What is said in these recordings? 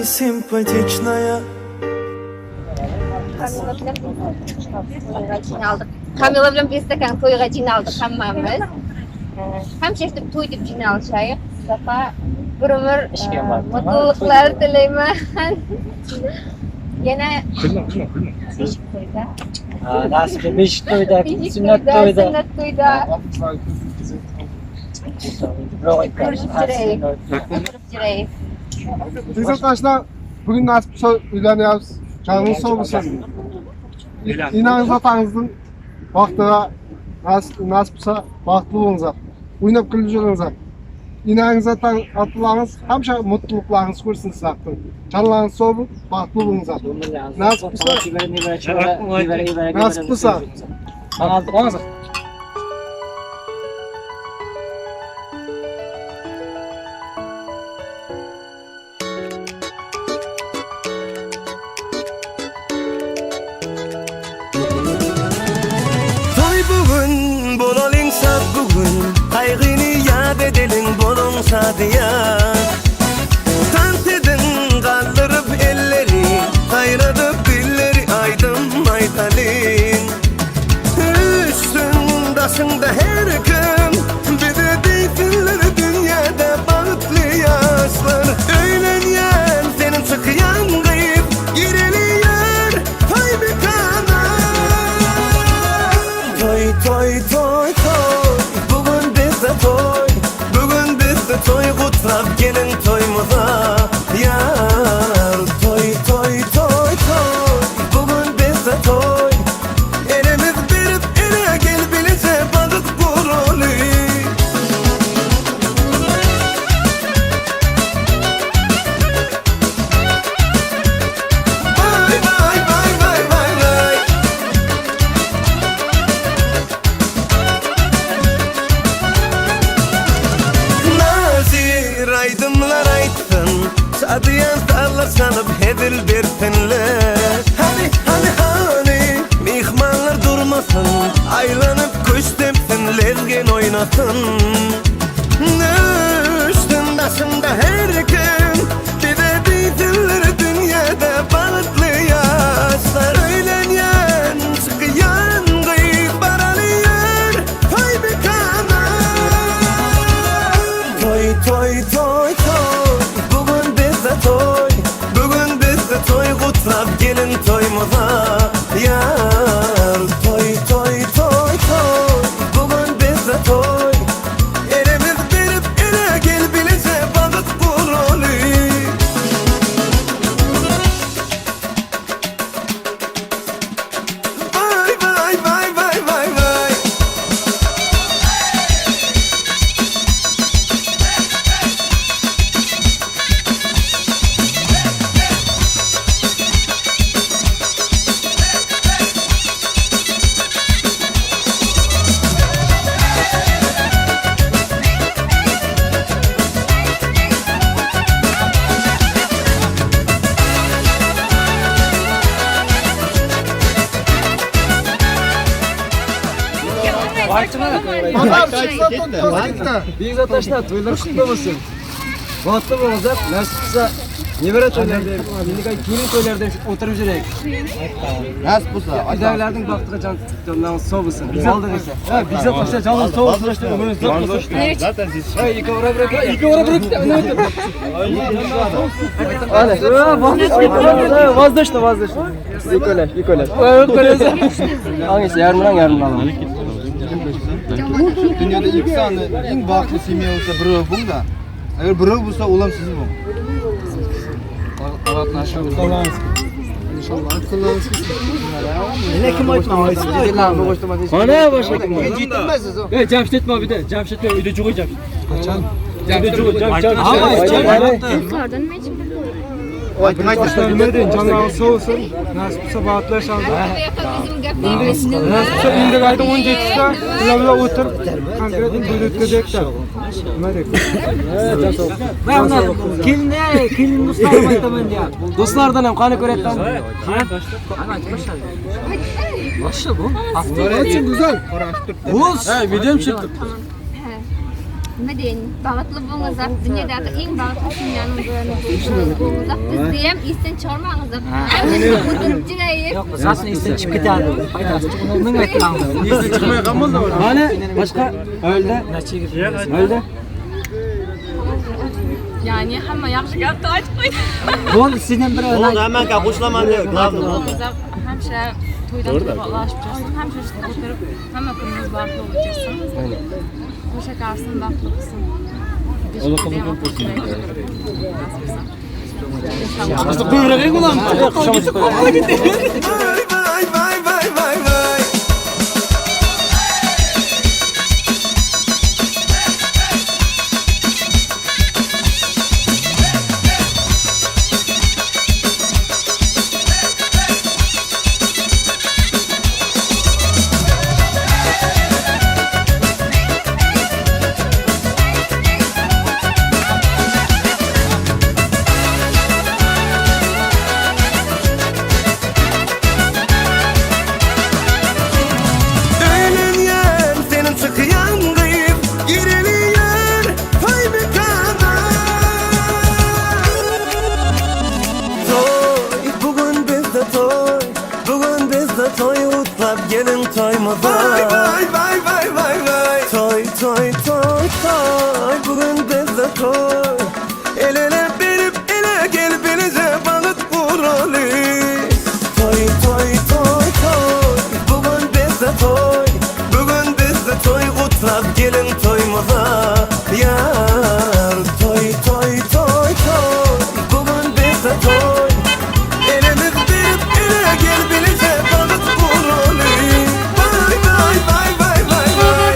симпатичная. Kamila bilan bir stakan to'yga jinolduk hammamiz. Ham şeftib to'y deb jinolishayiq. Safa bir umr mutluluklar tilayman. Yana beshik to'yda. Nasibli beshik to'yda, sunnat to'yda. Sunnat to'yda. Ko'rishib jirayik. Siz arkadaşlar bugün nasip uylanyapsiz. Canınız sağ olsun. İnanız atanızın vaxtına nasipsa baxtlı olunuzlar. Oynab kulib жүріңіздер. İnanız atılarınız hamşa mutluluklarınız ko'rsin sizlardan. Canlarınız sağ olun, baxtlı olunuzlar. Nasip bo'lsa. Qayg'ini yad edeling bo'lsa deya Tantedin qaldırıp elleri Qayradıp dilleri aydım aytalin Üstündasında her kim Bize deysinler dünyada bağıtlı yaşlar Öylenyen senin çıkıyan gıyıp Gireliyer toy bir kana Toy toy toy toy Toy kutlap gelin toymuza Yar toy toy toy toy Bugün bizde toy Elimiz verip ele gel bilise bakıp kurulu Vay vay vay vay vay vay Aydımlar aytın Sadıyan sallar sanıp hedil dersinler Hani Mihmanlar durmasın Aylanıp kuş tepsinler oynasın Üstündasında her kim Bize deysinler dünyada bağıtlı yaşlar Öylenyen çıkıyan gıyık baralıyor Toy bir kana Toy toy toy Toy kutlap gelin toymuza Yar toy toy toy toy Bugün bizde toy Elimiz verip ele gel bilise bakıp kurulu Vay vay vay vay vay vay Biz ataşta toylar kutlu olsun. Vakti olacak. Nasipsa nevere toylarda, kelin toylarda oturup жүрейік. Nasip bo'lsa. Bizlerden baktığa canlarınız sağ olsun. Biz aldık ise. Biz ataşta canlarınız sağ olsun. Zaten siz. İki ora bırak. Vazgeçti. İlk öyle. Hangisi? Yarından alalım. Dünyada ilk sani eng baxtli semya bo'lsa birov bunda. Agar birov bo'lsa ulam siz bu. Ne kim aytmaysiz? Ana başka kim? Yetilmaysiz o. Jamshid mi bir de? Jamshid mi? Uyda jo'g'y Jamshid. Qachon? Yukarıdan mı çıktı? Aytmaydi, canlarınız sağ olsun. Nasip bo'lsa baxtlar shalda. Bizim gapimiz. Nasip bo'lsa endi ayda 17'da ularla o'tirib konkret bir o'tkazakda. Nima deb? Kelin do'stlarim aytaman deya. Do'stlardan ham qani ko'ryapman. Başla bu. Hafta için güzel. Buz. Videom çıktı. nima deyin, bag'atli bo'lingizlar. Dunyodagi eng bag'atli kunlarning birini bo'lingizlar. Bizni ham esdan chiqarmangizlar. O'tirib jirayib. Yo'q, zaten isten chiqib ketadi. Foydasi chiqib ming aytgandim. Esdan chiqmay qolmadi. Mana boshqa o'ldi. O'ldi. Yani hamma yaxshi gapni aytib qo'ydi. Bo'ldi, sizdan bir Oldu hemen gap qo'shilaman deb, glавный. Hamsha to'ydan uyg'oqlashib tursin, hamsha o'tirib hamma kunimiz baxtli o'tsin. O'sha qarsin baxtli bo'lsin. Vay vay vay vay vay. Dönen yer senin çıkıyan kıyıp gireli yer toy bir Toy bugün bizde toy, bugün bizde toy utlap gelin toymuza. Vay vay vay vay vay vay. Toy toy toy toy bugün bizde toy. El ele verip ele gel benize balık vurali. Toy toy toy toy bugün bizde toy, bugün bizde toy utlap gelin toymuza. Yar toy toy toy toy bugün bizde toy. Elimiz verip ele gel benize balık vurali. Vay vay vay vay vay vay.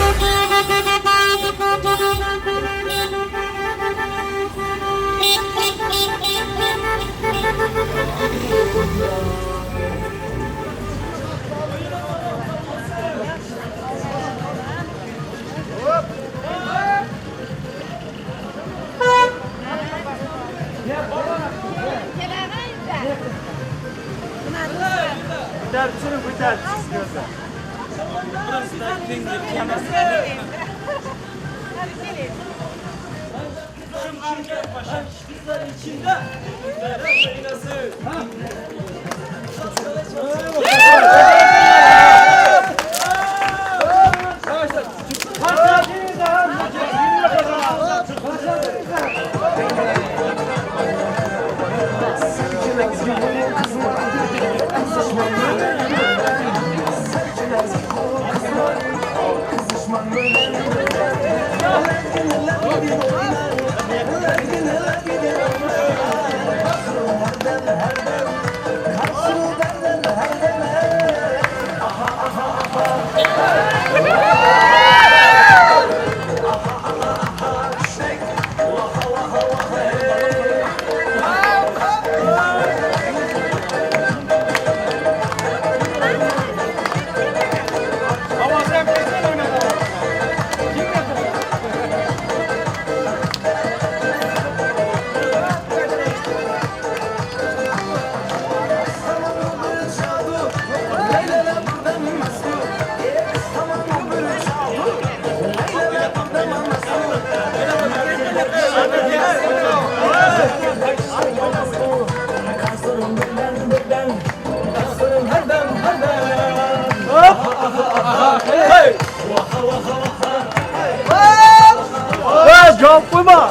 Cevap koyma.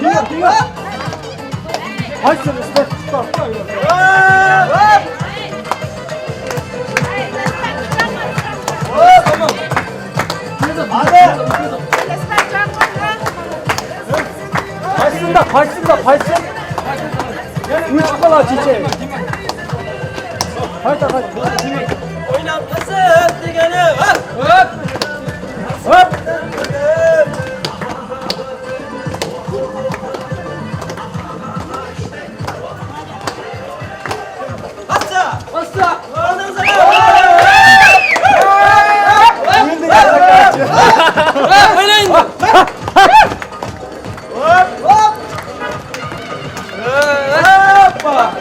Gel. Hadi sen üstte start. Tamam. Hadi. Kaçsın. Üç kala çiçeği. Hadi. Oynatmasın digene. Hop. Basta. Hoppa.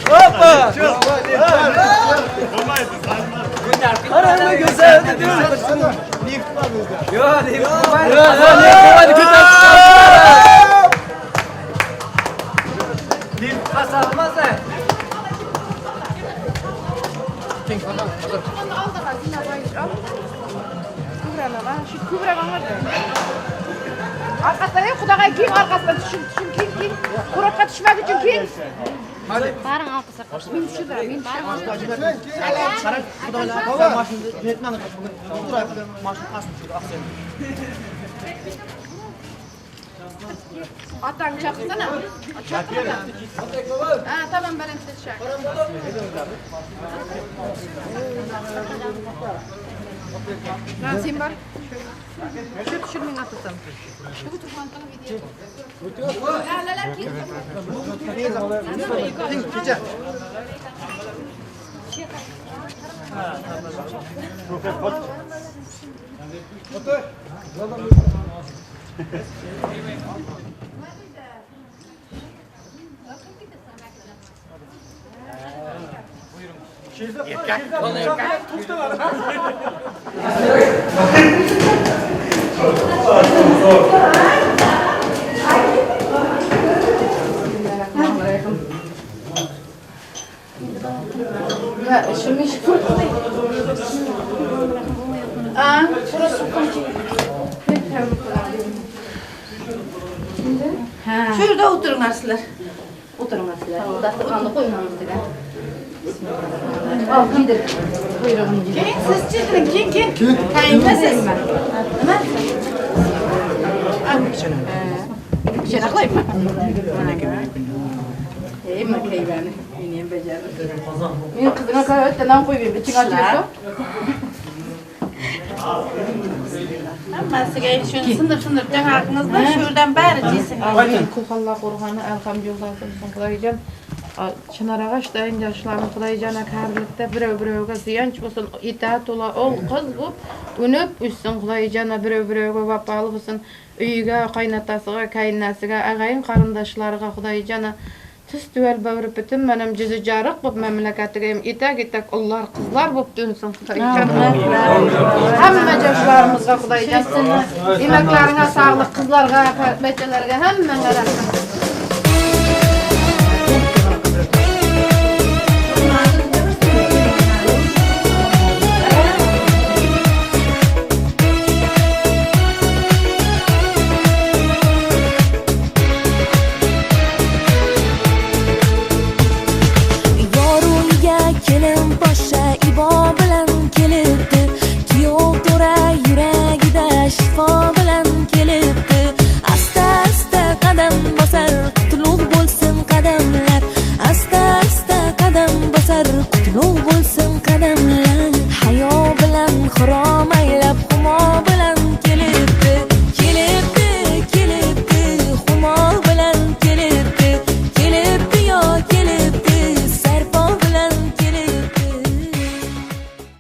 Hoppa! Kararlı güzel diyorsun. Yo, değil. Hadi kötü. Dil kasalmaz da. Arkasına Xudoga keng arkasına tushun keng Quroqqa tushmak uchun keng. Baring orqasiga. Men tushirdim, men Otang chaqirsana. Chaqirma. Ha, tamam balandda tushar. Ha, sen bor. Shu tushirmang atasam. Shu turgan video. La, keng. Ya, şunu iş kur. Burası komşu. Şurada oturun arsızlar. Oturun arsızlar. Dasturxanı qo'ymamiz degan. Al, gidir. Buyurun. Keyin siz chizdiring, keyin. Tayinlasiz. Nima? Shuna qilaymi? Nima qilayman? Meni ham bajardim. Men qizimga qayerdan non qo'yib, iching ochilsa. Hammasiga sindirib janaqingizda shulardan bari jeysin. Kulhallah Qur'oni alhamdulillah Xudoyjon. Çınarağaçdayın yaşlarını Xudoyjona karlıkda biröv-birövge ziyanç bolsun, itaat ola ol kız bu. Önüp üstün Xudoyjona biröv-birövge vapalı bolsun. Üyüge, qaynatasıga, kaynasıga, agayın qarindaşlarıga Xudoyjona tüstüvel böwürüp bütün menem yüzü jarık bu memleketiga itak ullar kızlar bolup dönsün Xudoyjona. Hamma yaşlarımızga Xudoyjon. Emeklerine sağlık, kızlarga, beçelerge hammalara rahmet.